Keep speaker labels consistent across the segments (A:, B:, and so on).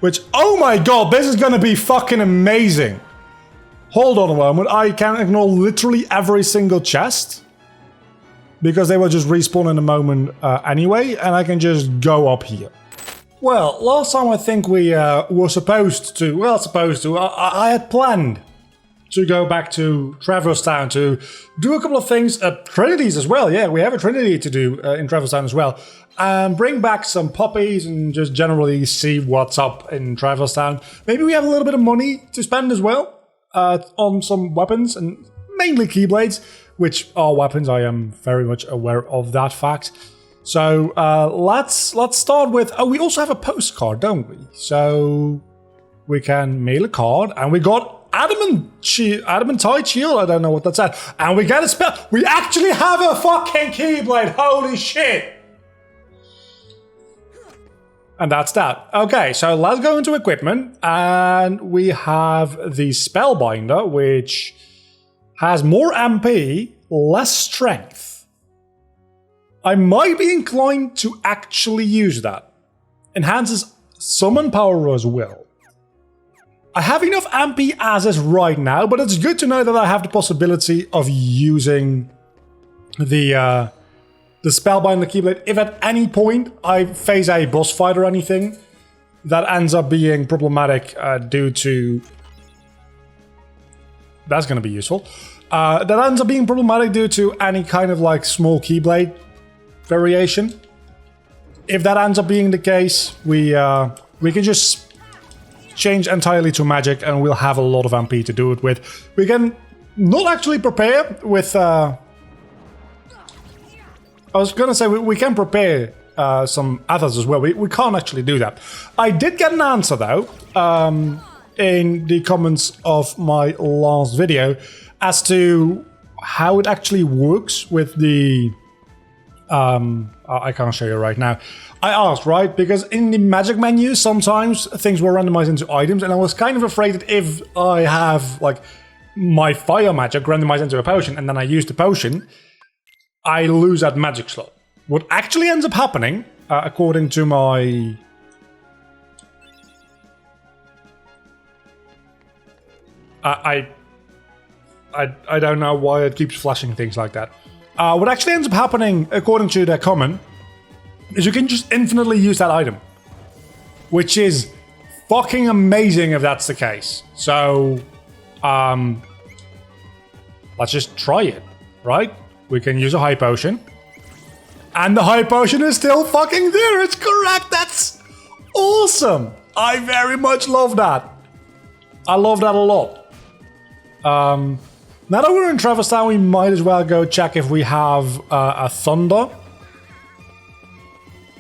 A: which, oh my god, this is gonna be fucking amazing. Hold on a moment, I can ignore literally every single chest, because they will just respawn in a moment anyway, and I can just go up here. Well, last time I think we were supposed to, I had planned to go back to Traverse Town to do a couple of things at Trinity's as well. Yeah, we have a Trinity to do in Traverse Town as well. And bring back some puppies and just generally see what's up in Traverse Town. Maybe we have a little bit of money to spend as well on some weapons, and mainly keyblades, which are weapons. I am very much aware of that fact. So let's start with, we also have a postcard, don't we? So we can mail a card, and we got Adamantite Shield, I don't know what that's at. And we got a spell. We actually have a fucking keyblade. Holy shit. And that's that. Okay, so let's go into equipment. And we have the Spellbinder, which has more MP, less strength. I might be inclined to actually use that. Enhances summon power as well. I have enough MP as is right now, but it's good to know that I have the possibility of using the Spellbinder Keyblade if at any point I face a boss fight or anything that ends up being problematic due to... That's going to be useful. That ends up being problematic due to any kind of like small Keyblade variation. If that ends up being the case, we can just change entirely to magic and we'll have a lot of MP to do it with. We can not actually prepare with... I was gonna say we can prepare some others as well. We can't actually do that. I did get an answer though in the comments of my last video as to how it actually works with the... I can't show you right now. I asked, right? Because in the magic menu, sometimes things were randomized into items, and I was kind of afraid that if I have, like, my fire magic randomized into a potion, and then I use the potion, I lose that magic slot. What actually ends up happening, according to my... I don't know why it keeps flashing things like that. What actually ends up happening, according to their comment, is you can just infinitely use that item. Which is fucking amazing if that's the case. So, let's just try it, right? We can use a high potion. And the high potion is still fucking there, it's correct, that's awesome! I very much love that. I love that a lot. Now that we're in Traverse Town, we might as well go check if we have a Thunder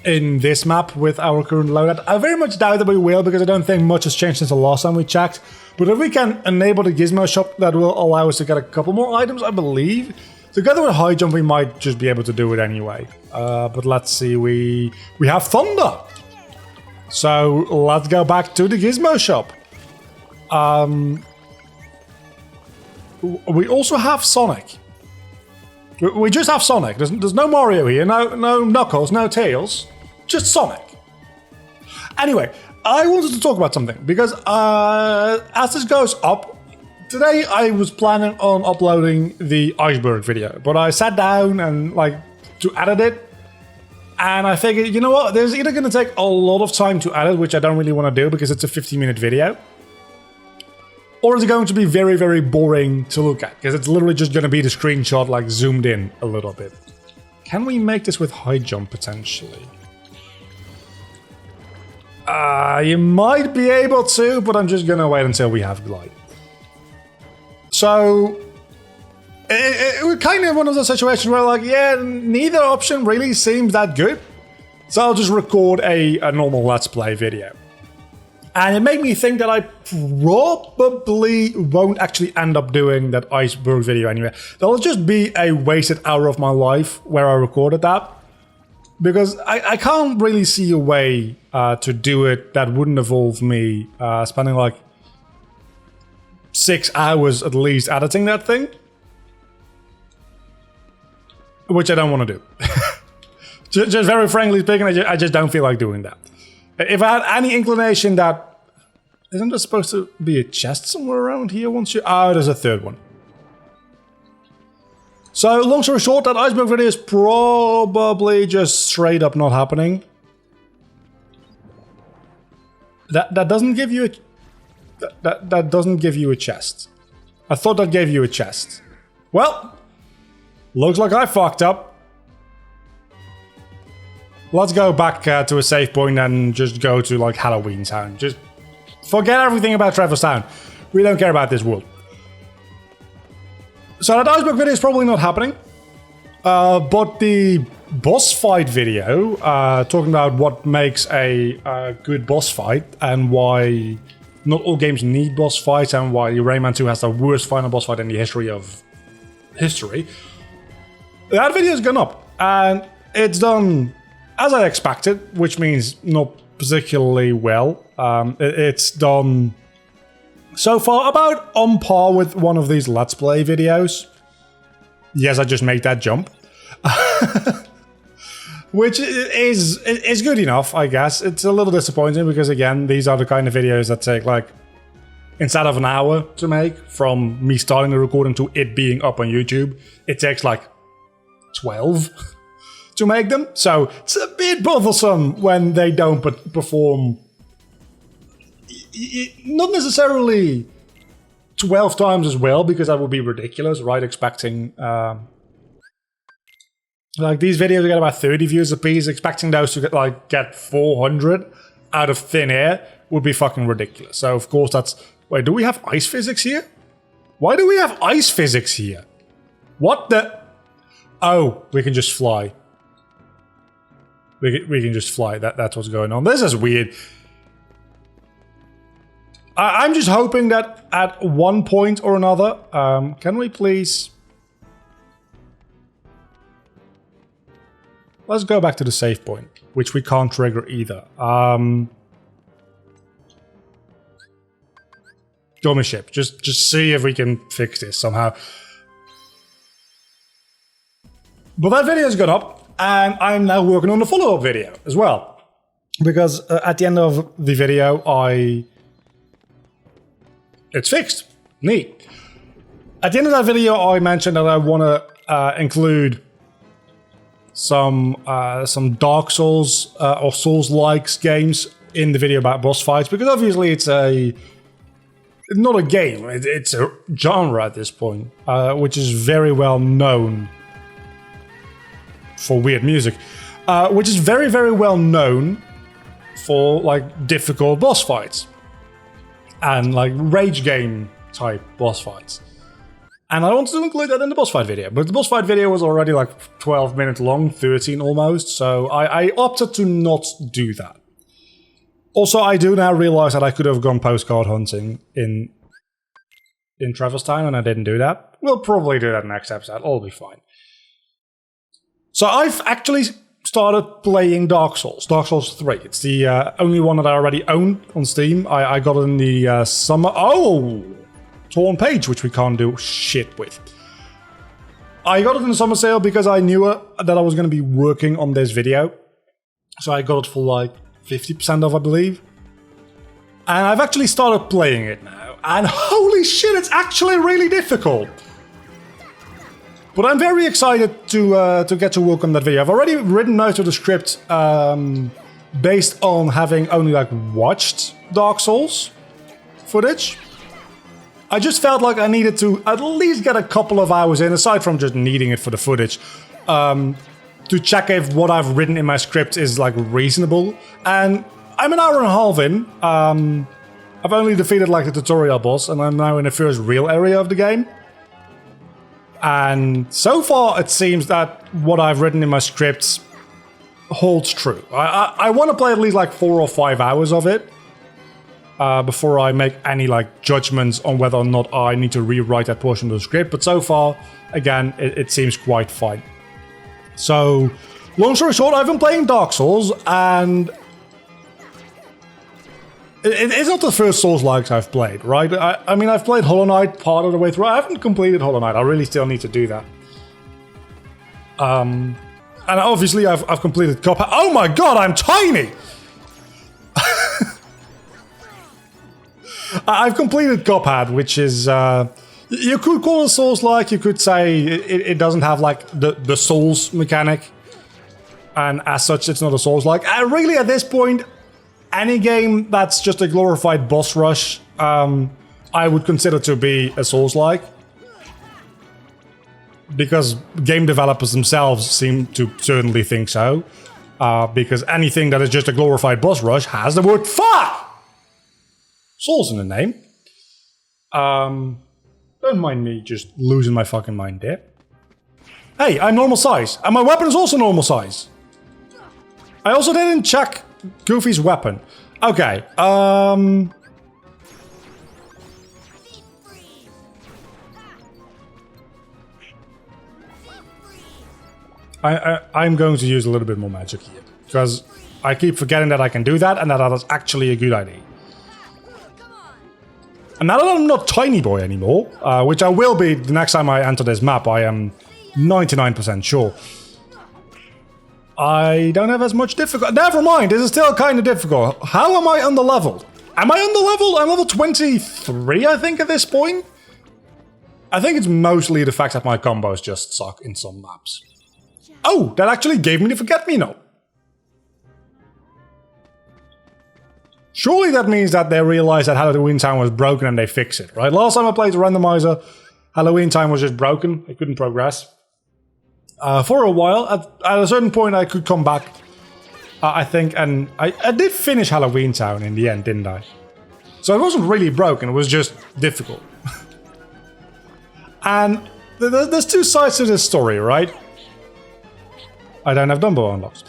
A: in this map with our current loadout. I very much doubt that we will, because I don't think much has changed since the last time we checked. But if we can enable the Gizmo shop, that will allow us to get a couple more items, I believe. Together with high jump, we might just be able to do it anyway. But let's see, we have Thunder. So let's go back to the Gizmo shop. We also have Sonic. We just have Sonic. There's no Mario here, no Knuckles, no Tails. Just Sonic. Anyway, I wanted to talk about something, because as this goes up, today I was planning on uploading the iceberg video, but I sat down and to edit it, and I figured, you know what, there's either going to take a lot of time to edit, which I don't really want to do because it's a 15-minute video, or is it going to be very, very boring to look at, because it's literally just going to be the screenshot zoomed in a little bit. Can we make this with high jump potentially? You might be able to, but I'm just going to wait until we have glide. So, it was kind of one of those situations where neither option really seems that good. So I'll just record a normal Let's Play video. And it made me think that I probably won't actually end up doing that iceberg video anyway. That'll just be a wasted hour of my life where I recorded that. Because I can't really see a way to do it that wouldn't involve me spending 6 hours at least editing that thing. Which I don't want to do. just very frankly speaking, I just don't feel like doing that. If I had any inclination that Isn't there supposed to be a chest somewhere around here once you... Oh, there's a third one. So, long story short, that iceberg video is probably just straight up not happening. That doesn't give you a... That doesn't give you a chest. I thought that gave you a chest. Well, looks like I fucked up. Let's go back to a save point and just go to, like, Halloween Town. Just forget everything about Traverse Town. We don't care about this world. So that iceberg video is probably not happening. But the boss fight video, talking about what makes a good boss fight and why not all games need boss fights and why Rayman 2 has the worst final boss fight in the history of history. That video's gone up and it's done as I expected, which means not particularly well. It's done so far about on par with one of these Let's Play videos. Yes, I just made that jump. Which is good enough, I guess. It's a little disappointing because, again, these are the kind of videos that take, like, instead of an hour to make, from me starting the recording to it being up on YouTube, it takes, like, 12 to make them. So it's a bit bothersome when they don't perform... Not necessarily 12 times as well, because that would be ridiculous, right? Expecting... like, these videos get about 30 views a piece, expecting those to get 400 out of thin air would be fucking ridiculous. So, of course, that's... Wait, do we have ice physics here? Why do we have ice physics here? What the... Oh, we can just fly. We can just fly. That's what's going on. This is weird. I'm just hoping that at one point or another... can we please... Let's go back to the save point, which we can't trigger either. Go my ship. Just see if we can fix this somehow. But that video's gone up, and I'm now working on the follow-up video as well. Because at the end of the video, it's fixed. Neat. At the end of that video, I mentioned that I want to include some Dark Souls or Souls-like games in the video about boss fights, because obviously it's not a game, it's a genre at this point, which is very well known for weird music, which is very, very well known for, like, difficult boss fights and, like, rage game type boss fights. And I wanted to include that in the boss fight video, but the boss fight video was already like 12 minutes long, 13 almost, so I opted to not do that. Also, I do now realize that I could have gone postcard hunting in Traverse Town, and I didn't do that. We'll probably do that next episode, all be fine. So I've actually started playing Dark Souls 3. It's the only one that I already own on Steam. I got it in the summer... Oh! Torn page, which we can't do shit with. I got it in the summer sale because I knew that I was going to be working on this video. So I got it for like 50% off, I believe. And I've actually started playing it now. And holy shit, it's actually really difficult. But I'm very excited to get to work on that video. I've already written most of the script based on having only like watched Dark Souls footage. I just felt like I needed to at least get a couple of hours in, aside from just needing it for the footage, to check if what I've written in my script is, like, reasonable. And I'm an hour and a half in. I've only defeated, like, the tutorial boss, and I'm now in the first real area of the game. And so far, it seems that what I've written in my scripts holds true. I want to play at least, like, 4 or 5 hours of it. Before I make any, like, judgments on whether or not I need to rewrite that portion of the script. But so far, again, it seems quite fine. So, long story short, I've been playing Dark Souls, and it's not the first Souls-likes I've played, right? I mean, I've played Hollow Knight part of the way through. I haven't completed Hollow Knight. I really still need to do that. And obviously, I've completed Cuphead. Oh my god, I'm tiny! I've completed Cuphead, which is... you could call it Souls-like, you could say it doesn't have like the Souls mechanic. And as such, it's not a Souls-like. Really, at this point, any game that's just a glorified boss rush, I would consider to be a Souls-like. Because game developers themselves seem to certainly think so. Because anything that is just a glorified boss rush has the word fuck! Souls in the name. Don't mind me just losing my fucking mind there. Hey, I'm normal size. And my weapon is also normal size. I also didn't check Goofy's weapon. Okay, I'm going to use a little bit more magic here. Because I keep forgetting that I can do that and that is actually a good idea. And now that I'm not Tiny Boy anymore, which I will be the next time I enter this map, I am 99% sure. I don't have as much difficulty. Never mind, this is still kind of difficult. How am I under-leveled? Am I under-leveled? I'm level 23, I think, at this point. I think it's mostly the fact that my combos just suck in some maps. Oh, that actually gave me the Forget-Me-Not. Surely that means that they realized that Halloween Town was broken and they fixed it, right? Last time I played the Randomizer, Halloween Town was just broken. I couldn't progress. For a while, at a certain point I could come back, I think, and I did finish Halloween Town in the end, didn't I? So it wasn't really broken, it was just difficult. And there's two sides to this story, right? I don't have Dumbo unlocked.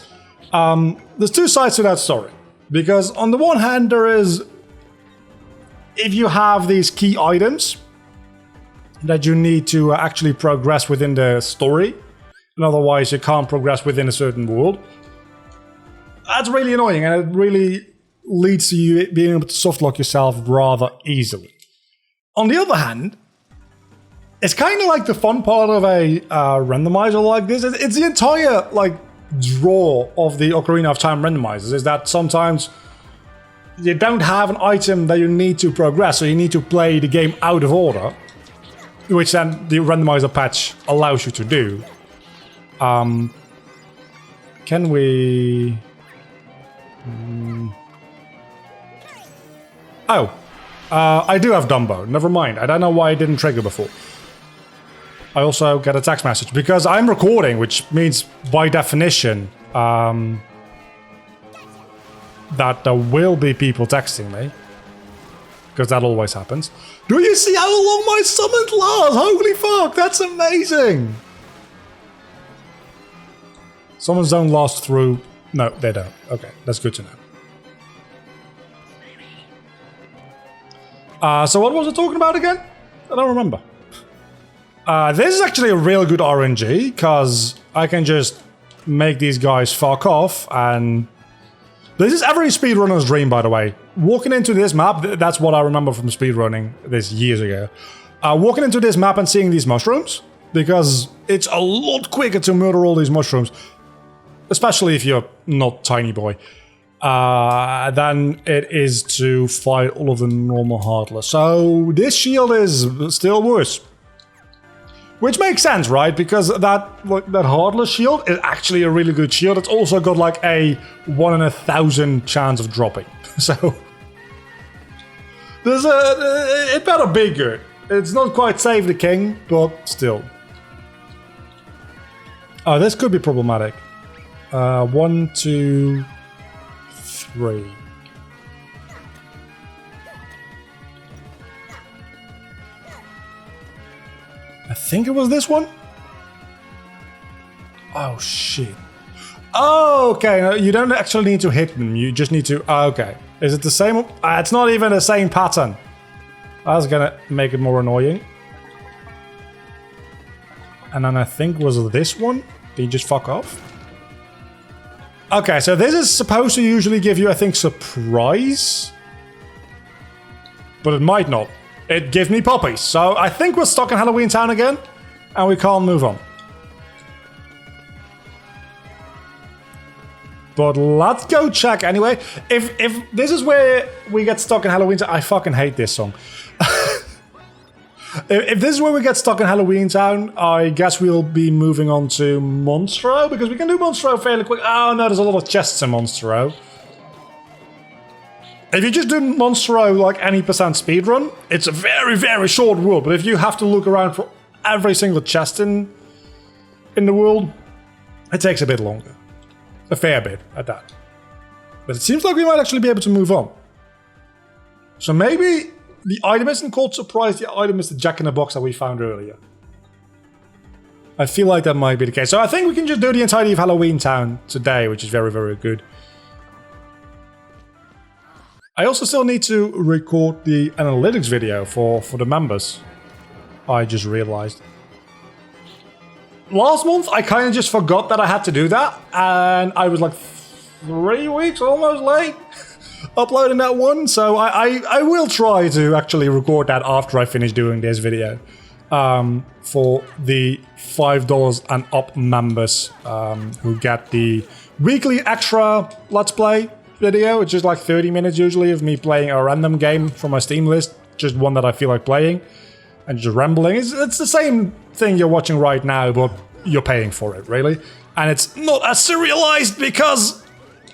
A: There's two sides to that story. Because on the one hand, there is... If you have these key items that you need to actually progress within the story, and otherwise you can't progress within a certain world, that's really annoying, and it really leads to you being able to softlock yourself rather easily. On the other hand, it's kind of like the fun part of a randomizer like this. It's the entire, like, draw of the Ocarina of Time randomizers is that sometimes you don't have an item that you need to progress, so you need to play the game out of order, which then the randomizer patch allows you to do. Can we... I do have Dumbo. Never mind. I don't know why it didn't trigger before. I also get a text message because I'm recording, which means by definition that there will be people texting me, because that always happens. Do you see how long my summons last? Holy fuck, that's amazing! Summons don't last through... No, they don't. Okay, that's good to know. So what was I talking about again? I don't remember. This is actually a real good RNG, because I can just make these guys fuck off, and... This is every speedrunner's dream, by the way. Walking into this map, that's what I remember from speedrunning this years ago. Walking into this map and seeing these mushrooms, because it's a lot quicker to murder all these mushrooms, especially if you're not Tiny Boy, than it is to fight all of the normal Heartless. So this shield is still worse. Which makes sense, right? Because that Heartless shield is actually a really good shield. It's also got like a 1 in 1,000 chance of dropping. So there's it better be good. It's not quite save the king, but still. Oh, this could be problematic. 1, 2, 3. I think it was this one. Oh shit. Oh, okay. No, you don't actually need to hit them. You just need to... Oh, okay. Is it the same? It's not even the same pattern. That's gonna make it more annoying. And then I think was this one. Did you just fuck off? Okay, so this is supposed to usually give you, I think, surprise. But it might not. It gives me puppies. So I think we're stuck in Halloween Town again. And we can't move on. But let's go check anyway. If this is where we get stuck in Halloween Town, I fucking hate this song. If this is where we get stuck in Halloween Town, I guess we'll be moving on to Monstro, because we can do Monstro fairly quick. Oh no, there's a lot of chests in Monstro. If you just do Monstro like any percent speedrun, it's a very, very short world. But if you have to look around for every single chest in the world, it takes a bit longer. A fair bit at that. But it seems like we might actually be able to move on. So maybe the item isn't called Surprise, the item is the Jack-in-the-Box that we found earlier. I feel like that might be the case. So I think we can just do the entirety of Halloween Town today, which is very, very good. I also still need to record the analytics video for the members. I just realized. Last month, I kind of just forgot that I had to do that, and I was like 3 weeks almost late uploading that one, so I will try to actually record that after I finish doing this video for the $5 and up members who get the weekly extra Let's Play video, which is like 30 minutes usually of me playing a random game from my Steam list, just one that I feel like playing. And just rambling. It's the same thing you're watching right now, but you're paying for it, really. And it's not as serialized because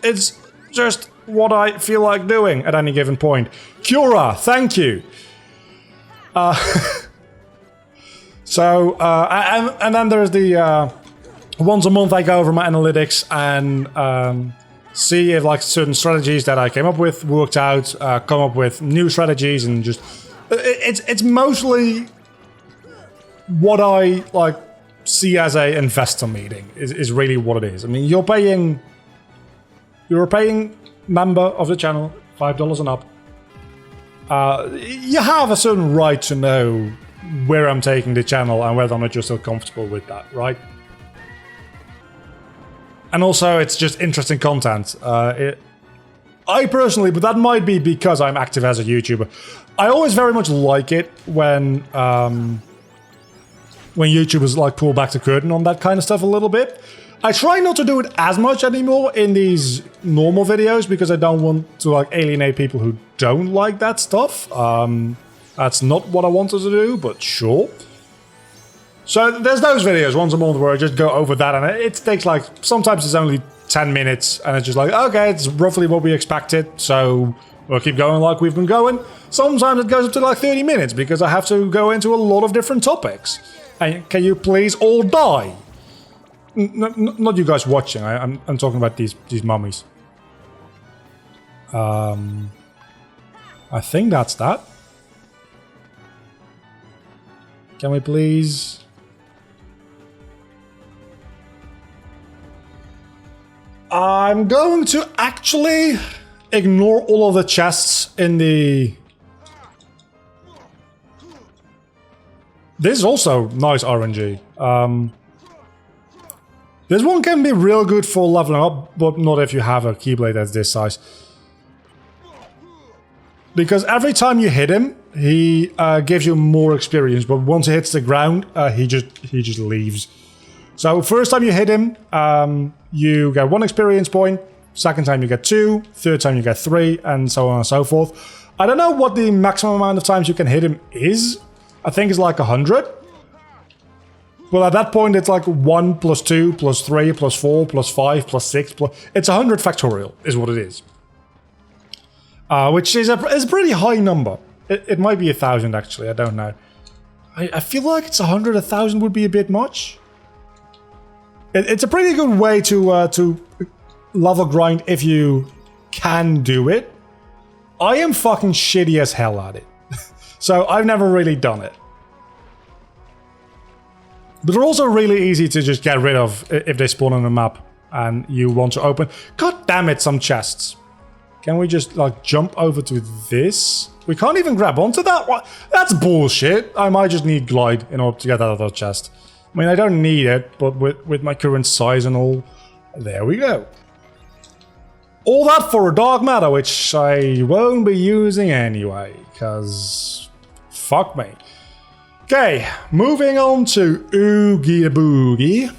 A: it's just what I feel like doing at any given point. Cura, thank you. And then there's the once a month I go over my analytics and see if like certain strategies that I came up with worked out, come up with new strategies, and just it's mostly what I like see as a investor meeting is really what it is. I mean, you're a paying member of the channel, $5 and up. You have a certain right to know where I'm taking the channel and whether or not you're still comfortable with that, right? And also, it's just interesting content. I personally, but that might be because I'm active as a YouTuber, I always very much like it when YouTubers like pull back the curtain on that kind of stuff a little bit. I try not to do it as much anymore in these normal videos because I don't want to like alienate people who don't like that stuff. That's not what I wanted to do, but sure. So there's those videos once a month where I just go over that, and it takes like, sometimes it's only 10 minutes, and it's just like, okay, it's roughly what we expected, so we'll keep going like we've been going. Sometimes it goes up to like 30 minutes because I have to go into a lot of different topics. And can you please all die? Not you guys watching, I'm talking about these mummies. I think that's that. Can we please... I'm going to actually ignore all of the chests in the... This is also nice RNG. This one can be real good for leveling up, but not if you have a keyblade that's this size. Because every time you hit him, he gives you more experience, but once he hits the ground, he just leaves. So first time you hit him, you get 1 experience point, second time you get 2, third time you get 3, and so on and so forth. I don't know what the maximum amount of times you can hit him is. I think it's like 100. Well, at that point, it's like 1 plus 2 plus 3 plus 4 plus 5 plus 6 plus... It's 100 factorial is what it is. Which is a pretty high number. It might be 1,000 actually, I don't know. I feel like it's 100, 1,000 would be a bit much. It's a pretty good way to level grind if you can do it. I am fucking shitty as hell at it. So I've never really done it. But they're also really easy to just get rid of if they spawn on the map and you want to open. God damn it, some chests. Can we just like jump over to this? We can't even grab onto that? What? That's bullshit. I might just need glide in order to get that other chest. I mean, I don't need it, but with my current size and all, there we go. All that for a dark matter, which I won't be using anyway, because fuck me. Okay, moving on to Oogie the Boogie.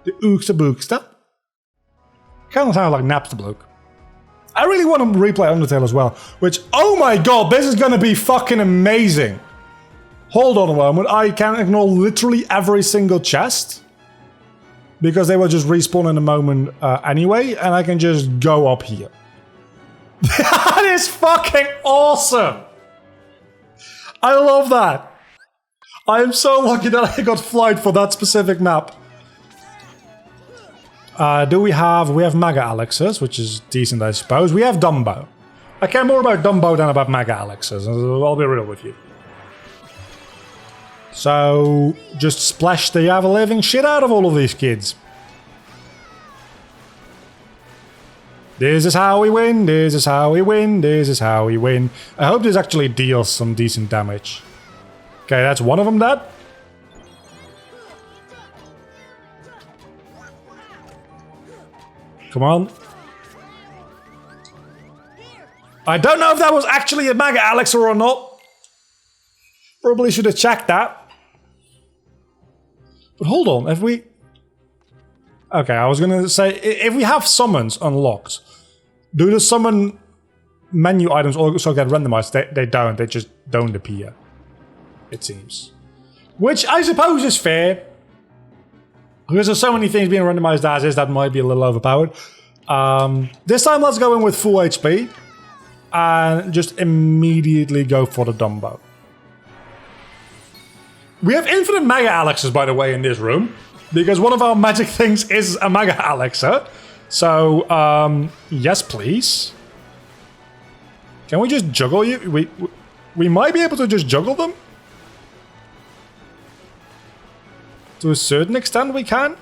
A: The Oogsta Boogsta. Kind of sounds like Napster bloke. I really want to replay Undertale as well, which, oh my god, this is going to be fucking amazing. Hold on a moment, I can ignore literally every single chest, because they will just respawn in a moment anyway, and I can just go up here. That is fucking awesome! I love that. I am so lucky that I got flight for that specific map. We have Mega Elixirs, which is decent, I suppose. We have Dumbo. I care more about Dumbo than about Mega Elixirs, I'll be real with you. So, just splash the ever-living shit out of all of these kids. This is how we win, this is how we win, this is how we win. I hope this actually deals some decent damage. Okay, that's one of them dead. Come on. I don't know if that was actually a Mega Elixir or not. Probably should have checked that. But hold on, if we... Okay, I was gonna say, if we have summons unlocked, do the summon menu items also get randomized? They don't, they just don't appear. It seems. Which I suppose is fair. Because there's so many things being randomized as is, that might be a little overpowered. This time let's go in with full HP. And just immediately go for the Dumbo. We have infinite Mega Elixirs, by the way, in this room. Because one of our magic things is a Mega Elixir. So, yes please. Can we just juggle you? We might be able to just juggle them. To a certain extent we can.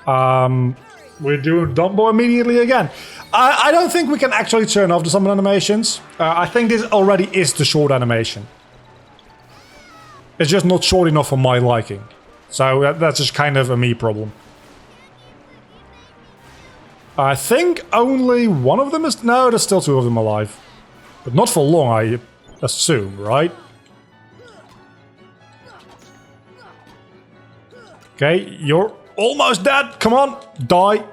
A: We're doing Dumbo immediately again. I don't think we can actually turn off the summon animations. I think this already is the short animation. It's just not short enough for my liking. So that's just kind of a me problem. I think only one of them is... No, there's still two of them alive. But not for long, I assume, right? Okay, you're almost dead. Come on, die.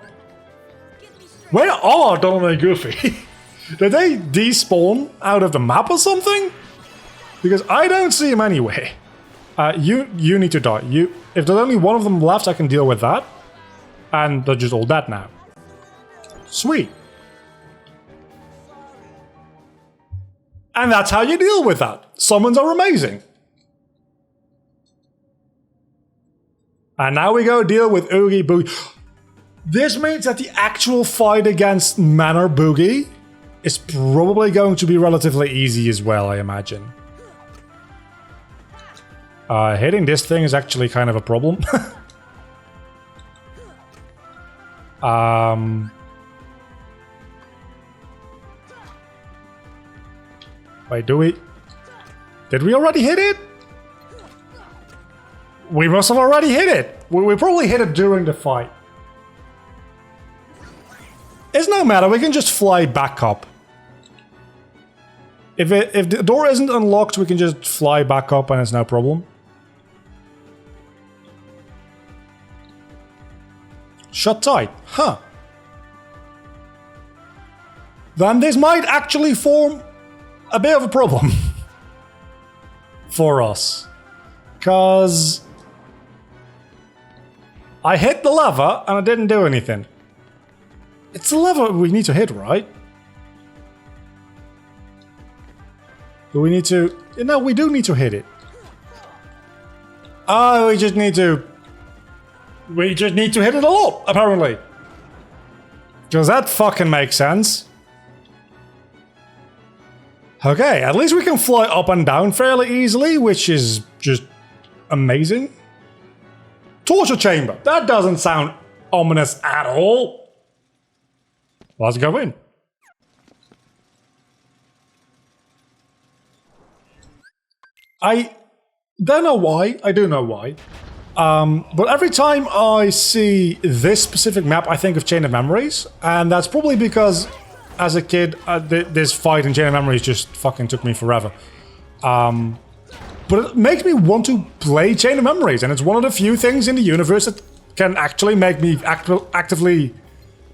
A: Where are Donald and Goofy? Did they despawn out of the map or something? Because I don't see them anywhere. You need to die. If there's only one of them left, I can deal with that. And they're just all dead now. Sweet. And that's how you deal with that. Summons are amazing. And now we go deal with Oogie Boogie. This means that the actual fight against Manor Boogie is probably going to be relatively easy as well, I imagine. Hitting this thing is actually kind of a problem. Wait, did we already hit it? We must have already hit it. We probably hit it during the fight. It's no matter, we can just fly back up. If the door isn't unlocked, we can just fly back up and it's no problem. Shut tight. Huh. Then this might actually form a bit of a problem. For us. Because I hit the lever and I didn't do anything. It's the lever we need to hit, right? Do we need to... No, we do need to hit it. Oh, we just need to hit it a lot, apparently. Because that fucking makes sense. Okay, at least we can fly up and down fairly easily, which is just amazing. Torture chamber. That doesn't sound ominous at all. Let's go in. I don't know why. I do know why. But every time I see this specific map, I think of Chain of Memories. And that's probably because, as a kid, this fight in Chain of Memories just fucking took me forever. But it makes me want to play Chain of Memories. And it's one of the few things in the universe that can actually make me actively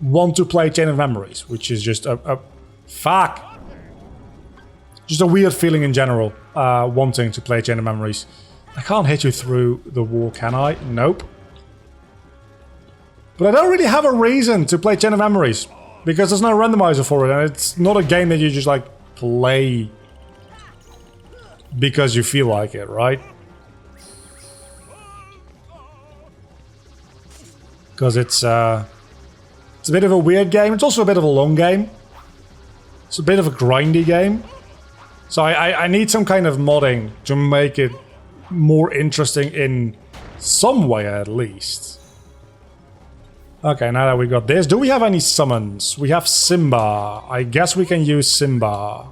A: want to play Chain of Memories, which is just a fuck. Just a weird feeling in general, wanting to play Chain of Memories. I can't hit you through the wall, can I? Nope. But I don't really have a reason to play Chain of Memories, because there's no randomizer for it, and it's not a game that you just like play because you feel like it, right? Because it's a bit of a weird game. It's also a bit of a long game. It's a bit of a grindy game. So I need some kind of modding to make it more interesting in some way at least. Okay, now that we got this, do we have any summons? We have Simba. I guess we can use Simba.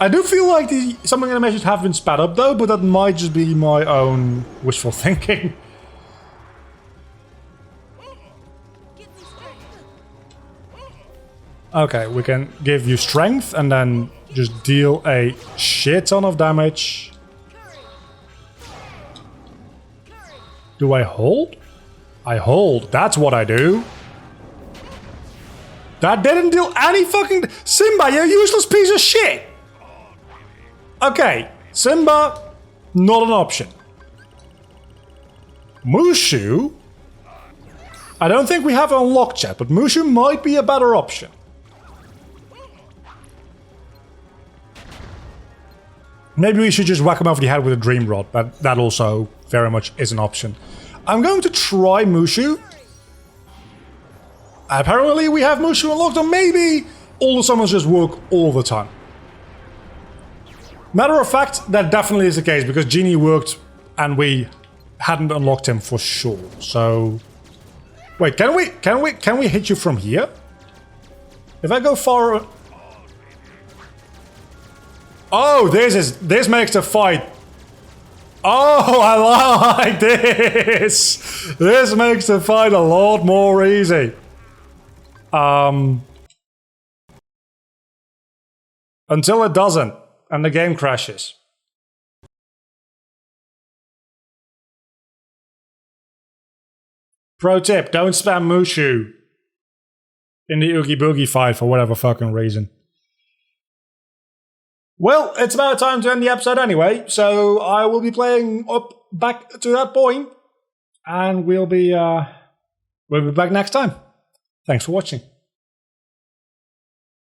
A: I do feel like the summon animations have been sped up though, but that might just be my own wishful thinking. Okay, we can give you strength and then just deal a shit ton of damage. Do I hold? I hold. That's what I do. That didn't deal any fucking... Simba, you useless piece of shit! Okay, Simba, not an option. Mushu? I don't think we have unlocked yet, but Mushu might be a better option. Maybe we should just whack him over the head with a Dream Rod. That also very much is an option. I'm going to try Mushu. Apparently we have Mushu unlocked, or maybe all the summons just work all the time. Matter of fact, that definitely is the case, because Genie worked and we hadn't unlocked him for sure. So wait, can we hit you from here? If I go far... Oh, this makes the fight. Oh, I like this. This makes the fight a lot more easy. Until it doesn't, and the game crashes. Pro tip, don't spam Mushu in the Oogie Boogie fight for whatever fucking reason. Well, it's about time to end the episode anyway, so I will be playing up back to that point, and we'll be back next time. Thanks for watching.